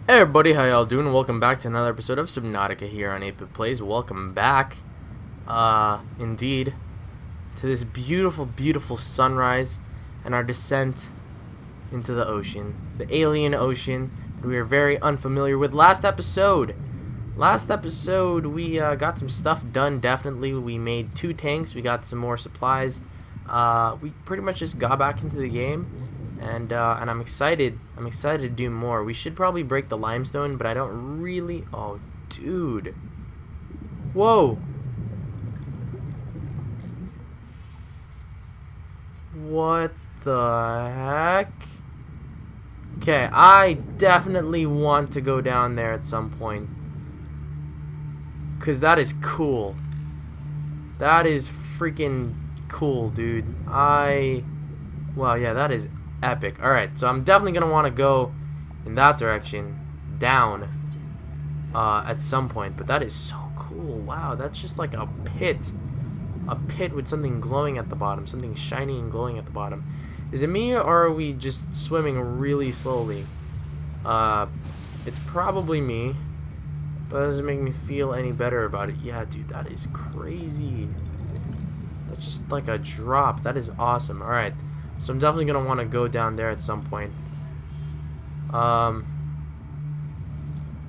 Hey everybody, how y'all doing? Welcome back to another episode of Subnautica here on 8-Bit Plays. Welcome back, indeed, to this beautiful, beautiful sunrise and our descent into the ocean. The alien ocean that we are very unfamiliar with. Last episode, we got some stuff done, definitely. We made 2 tanks, we got some more supplies. We pretty much just got back into the game. And I'm excited. I'm excited to do more. We should probably break the limestone, but I don't really. Oh, dude! Whoa! What the heck? Okay, I definitely want to go down there at some point, cause that is cool. That is freaking cool, dude. Well, yeah, that is epic. Alright, so I'm definitely going to want to go in that direction, down, at some point. But that is so cool. Wow, that's just like a pit. A pit with something glowing at the bottom. Something shiny and glowing at the bottom. Is it me, or are we just swimming really slowly? It's probably me. But that doesn't make me feel any better about it. Yeah, dude, that is crazy. That's just like a drop. That is awesome. Alright. So I'm definitely going to want to go down there at some point.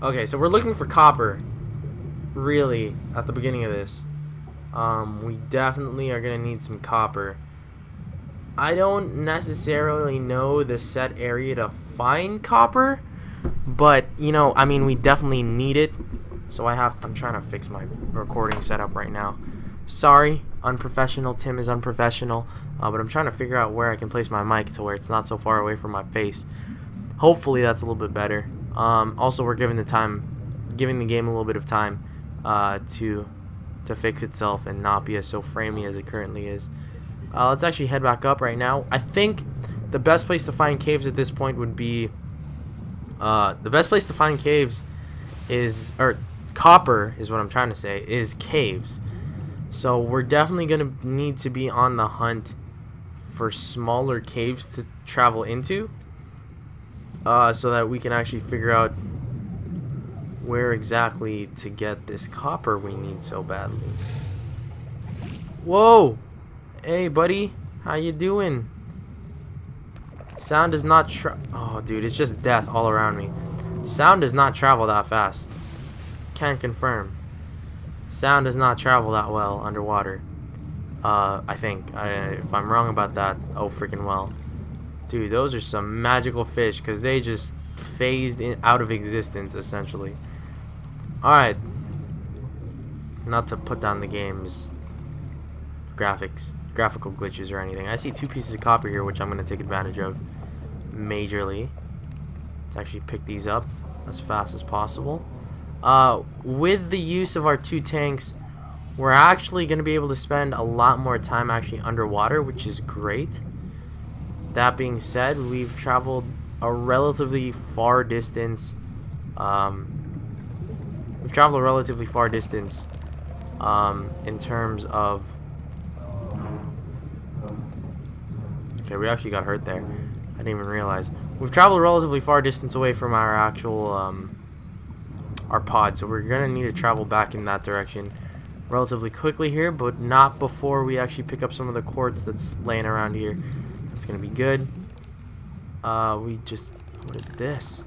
Okay, so we're looking for copper, really, at the beginning of this. We definitely are going to need some copper. I don't necessarily know the set area to find copper, but, you know, I mean, we definitely need it. So I'm trying to fix my recording setup right now. Sorry, unprofessional. Tim is unprofessional. But I'm trying to figure out where I can place my mic to where it's not so far away from my face. Hopefully that's a little bit better. Also, we're giving the game a little bit of time to fix itself and not be so framey as it currently is. Let's actually head back up right now. I think the best place to find caves at this point would be copper is what I'm trying to say, is caves. So we're definitely going to need to be on the hunt for smaller caves to travel into, so that we can actually figure out where exactly to get this copper we need so badly. Whoa! Hey buddy, how you doing? Sound does not oh dude, it's just death all around me. Sound does not travel that fast. Can confirm. Sound does not travel that well underwater. I think. If I'm wrong about that, oh freaking well. Dude, those are some magical fish, because they just phased out of existence, essentially. Alright. Not to put down the game's graphical glitches or anything. I see 2 pieces of copper here, which I'm going to take advantage of majorly. Let's actually pick these up as fast as possible. With the use of our 2 tanks, we're actually going to be able to spend a lot more time actually underwater, which is great. That being said, we've traveled a relatively far distance. In terms of... Okay, we actually got hurt there. I didn't even realize. We've traveled a relatively far distance away from our actual... our pod, so we're gonna need to travel back in that direction relatively quickly here, but not before we actually pick up some of the quartz that's laying around here. That's gonna be good. What is this?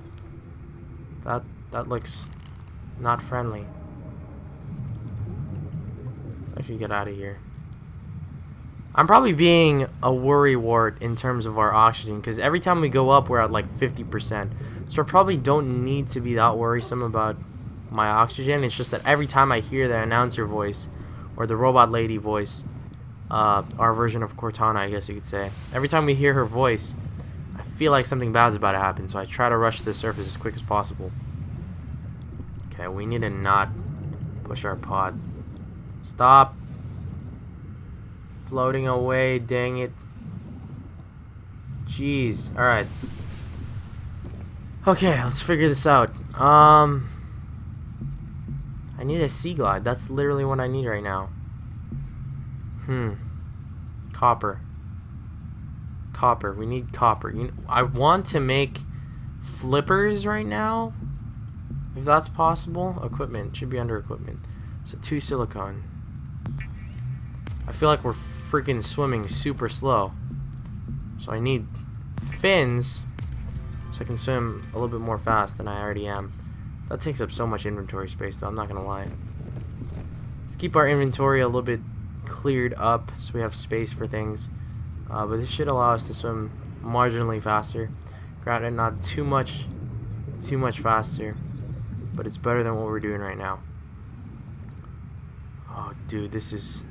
That looks not friendly. Let's actually get out of here. I'm probably being a worrywart in terms of our oxygen, because every time we go up we're at like 50%, so I probably don't need to be that worrisome about my oxygen. It's just that every time I hear the announcer voice or the robot lady voice, our version of Cortana, I guess you could say, every time we hear her voice, I feel like something bad's about to happen, so I try to rush to the surface as quick as possible. Okay, we need to not push our pod. Stop floating away, dang it. Jeez. Alright. Okay, let's figure this out. I need a sea glide. That's literally what I need right now. Copper. Copper. We need copper. I want to make flippers right now, If that's possible, equipment. Should be under equipment. So 2 silicone. I feel like we're freaking swimming super slow. So I need fins so I can swim a little bit more fast than I already am. That takes up so much inventory space though, I'm not gonna lie. Let's keep our inventory a little bit cleared up so we have space for things. But this should allow us to swim marginally faster. Granted, not too much faster, but it's better than what we're doing right now. Oh, dude, this is...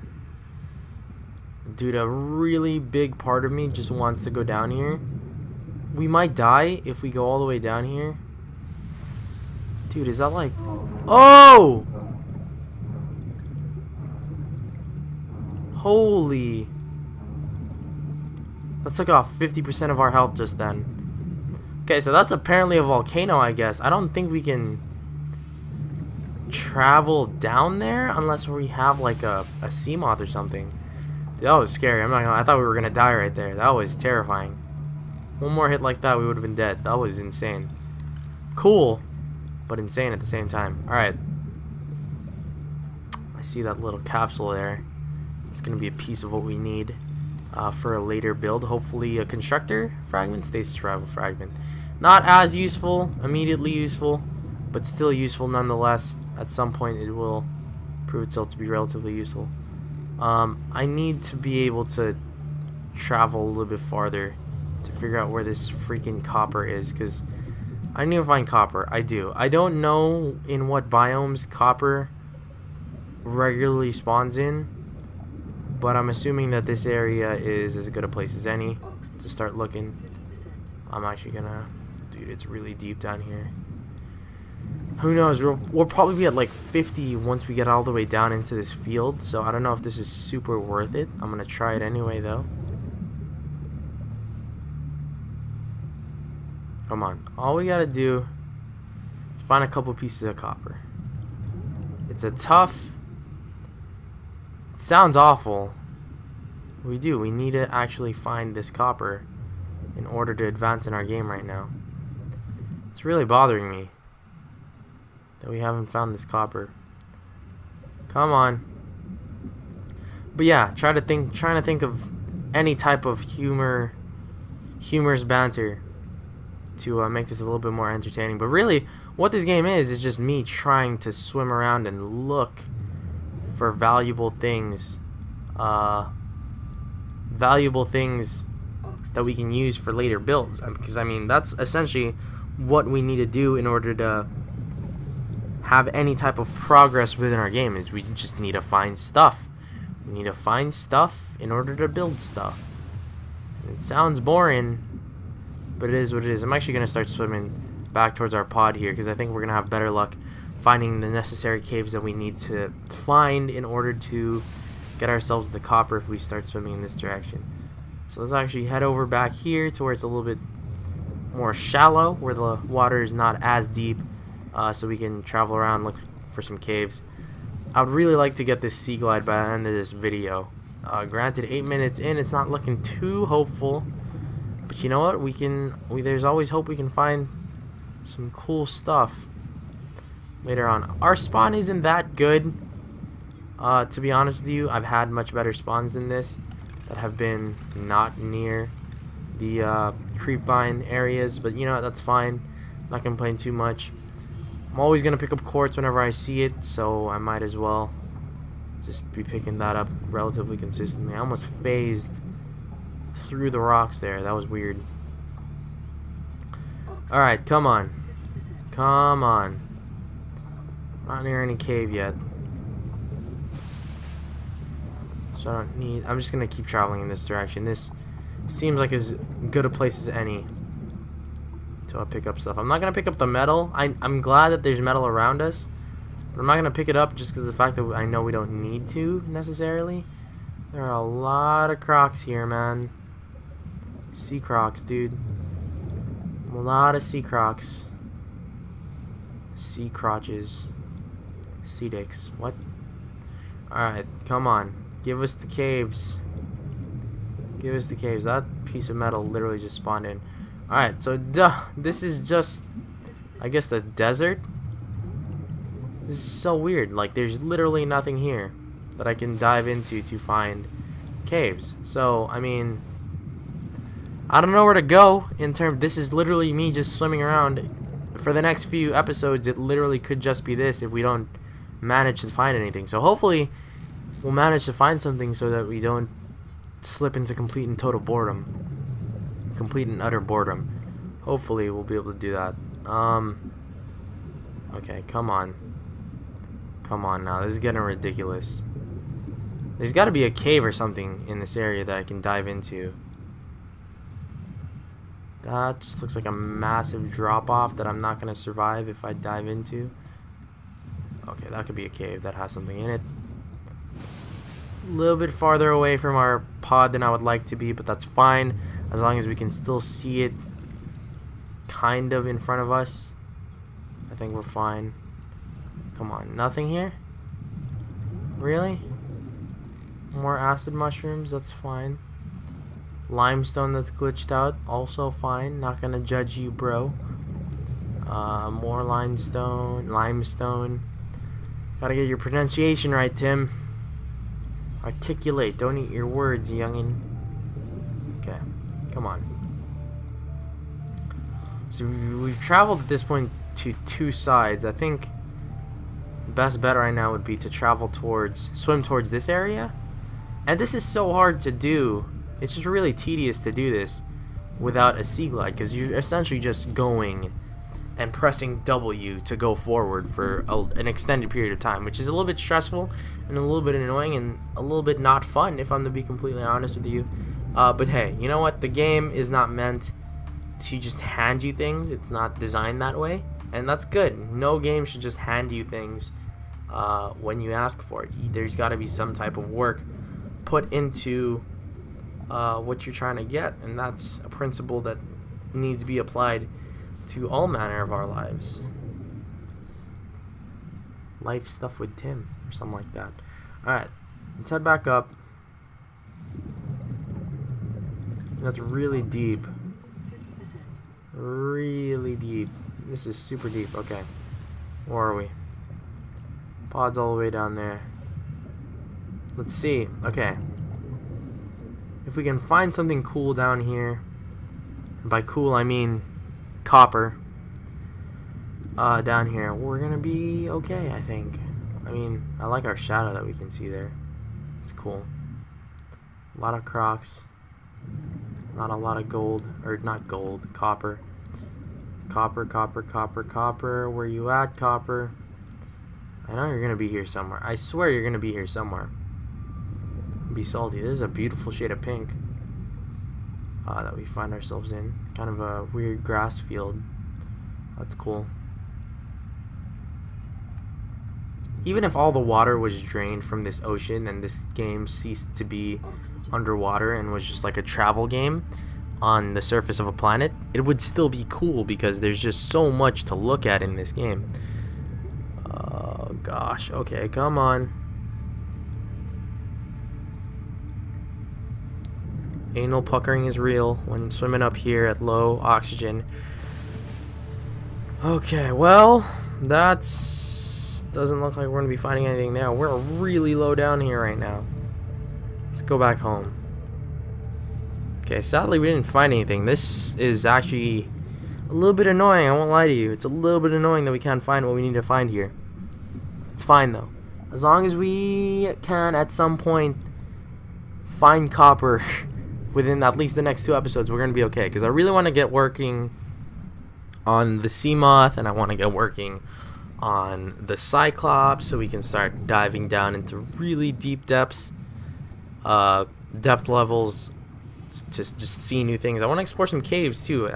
Dude, a really big part of me just wants to go down here. We might die if we go all the way down here. Dude, is that like... Oh! Holy... That took off 50% of our health just then. Okay, so that's apparently a volcano, I guess. I don't think we can travel down there unless we have like a sea moth or something. Dude, that was scary. I'm not gonna, I thought we were gonna die right there. That was terrifying. One more hit like that, we would have been dead. That was insane. Cool, but insane at the same time. Alright. I see that little capsule there. It's gonna be a piece of what we need for a later build. Hopefully a constructor fragment, stasis survival fragment. Not as useful, immediately useful, but still useful nonetheless. At some point it will prove itself to be relatively useful. I need to be able to travel a little bit farther to figure out where this freaking copper is, because I need to find copper. I do. I don't know in what biomes copper regularly spawns in, but I'm assuming that this area is as good a place as any to start looking. I'm actually gonna... Dude, it's really deep down here. Who knows? We'll probably be at like 50 once we get all the way down into this field, so I don't know if this is super worth it. I'm gonna try it anyway, though. Come on. All we gotta do is find a couple pieces of copper. It's a tough... It sounds awful. We do. We need to actually find this copper in order to advance in our game right now. It's really bothering me that we haven't found this copper. Come on. But yeah, trying to think of any type of humorous banter to make this a little bit more entertaining. But really, what this game is just me trying to swim around and look for valuable things that we can use for later builds, because I mean that's essentially what we need to do in order to have any type of progress within our game. Is we just need to find stuff. We need to find stuff in order to build stuff. It sounds boring, but it is what it is. I'm actually gonna start swimming back towards our pod here because I think we're gonna have better luck finding the necessary caves that we need to find in order to get ourselves the copper if we start swimming in this direction. So let's actually head over back here to where it's a little bit more shallow, where the water is not as deep, so we can travel around, look for some caves. I would really like to get this sea glide by the end of this video. Granted, 8 minutes in, it's not looking too hopeful, but you know what? There's always hope we can find some cool stuff later on. Our spawn isn't that good, to be honest with you. I've had much better spawns than this that have been not near the creepvine areas, but you know, that's fine. I'm not complaining too much. I'm always gonna pick up quartz whenever I see it, so I might as well just be picking that up relatively consistently. I almost phased through the rocks there. That was weird. Alright, come on. Come on. Not near any cave yet. So I don't need... I'm just going to keep traveling in this direction. This seems like as good a place as any until I pick up stuff. I'm not going to pick up the metal. I'm glad that there's metal around us. But I'm not going to pick it up just because of the fact that I know we don't need to necessarily. There are a lot of crocs here, man. Sea crocs, dude. A lot of sea crocs. Sea crotches. Sea dicks. What? Alright, come on. Give us the caves. Give us the caves. That piece of metal literally just spawned in. Alright, so this is just, I guess, the desert. This is so weird. Like, there's literally nothing here that I can dive into to find caves. So, I mean, I don't know where to go in terms. This is literally me just swimming around. For the next few episodes, it literally could just be this if we don't manage to find anything. So hopefully, we'll manage to find something so that we don't slip into complete and total boredom. Complete and utter boredom. Hopefully, we'll be able to do that. Okay, come on. Come on now, this is getting ridiculous. There's got to be a cave or something in this area that I can dive into. That just looks like a massive drop-off that I'm not going to survive if I dive into. Okay, that could be a cave that has something in it. A little bit farther away from our pod than I would like to be, but that's fine. As long as we can still see it kind of in front of us. I think we're fine. Come on, nothing here? Really? More acid mushrooms, that's fine. Limestone that's glitched out, also fine. Not gonna judge you, bro. More limestone. Gotta get your pronunciation right, Tim. Articulate, don't eat your words, youngin. Okay, come on. So we've traveled at this point to two sides. I think the best bet right now would be to swim towards this area. And this is so hard to do. It's just really tedious to do this without a sea glide, because you're essentially just going and pressing W to go forward for an extended period of time, which is a little bit stressful and a little bit annoying and a little bit not fun, if I'm to be completely honest with you. But hey, you know what? The game is not meant to just hand you things. It's not designed that way, and that's good. No game should just hand you things when you ask for it. There's got to be some type of work put into what you're trying to get, and that's a principle that needs to be applied to all manner of our lives. Life stuff with Tim or something like that. Alright, let's head back up. That's really deep. Really deep. This is super deep. Okay, where are we? Pod's all the way down there. Let's see. Okay, if we can find something cool down here, and by cool I mean copper, down here, we're gonna be okay, I think. I mean, I like our shadow that we can see there. It's cool. A lot of crocs. Not a lot of gold, or not gold, copper. Copper. Where you at, copper? I know you're gonna be here somewhere. I swear you're gonna be here somewhere. Be salty. This is a beautiful shade of pink that we find ourselves in. Kind of a weird grass field. That's cool. Even if all the water was drained from this ocean and this game ceased to be underwater and was just like a travel game on the surface of a planet, it would still be cool because there's just so much to look at in this game. Oh gosh, okay, come on. Anal puckering is real when swimming up here at low oxygen. Okay, well, doesn't look like we're gonna be finding anything there. We're really low down here right now. Let's go back home. Okay, sadly we didn't find anything. This is actually a little bit annoying, I won't lie to you. It's a little bit annoying that we can't find what we need to find here. It's fine though. As long as we can at some point find copper within at least the next 2 episodes, we're gonna be okay. Because I really want to get working on the sea moth, and I want to get working on the Cyclops, so we can start diving down into really deep depths, depth levels, to just see new things. I want to explore some caves too.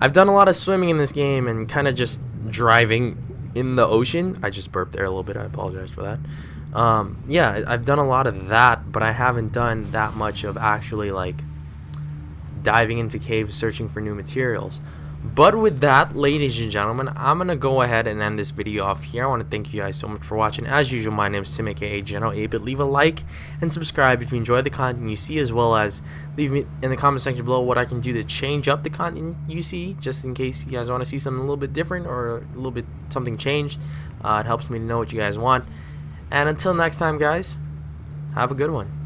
I've done a lot of swimming in this game and kind of just driving in the ocean. I just burped there a little bit. I apologize for that. Yeah, I've done a lot of that, but I haven't done that much of actually like diving into caves searching for new materials. But with that, ladies and gentlemen, I'm going to go ahead and end this video off here. I want to thank you guys so much for watching. As usual, my name is Tim, aka General A, but leave a like and subscribe if you enjoy the content you see, as well as leave me in the comment section below what I can do to change up the content you see, just in case you guys want to see something a little bit different or a little bit something changed. It helps me to know what you guys want. And until next time, guys, have a good one.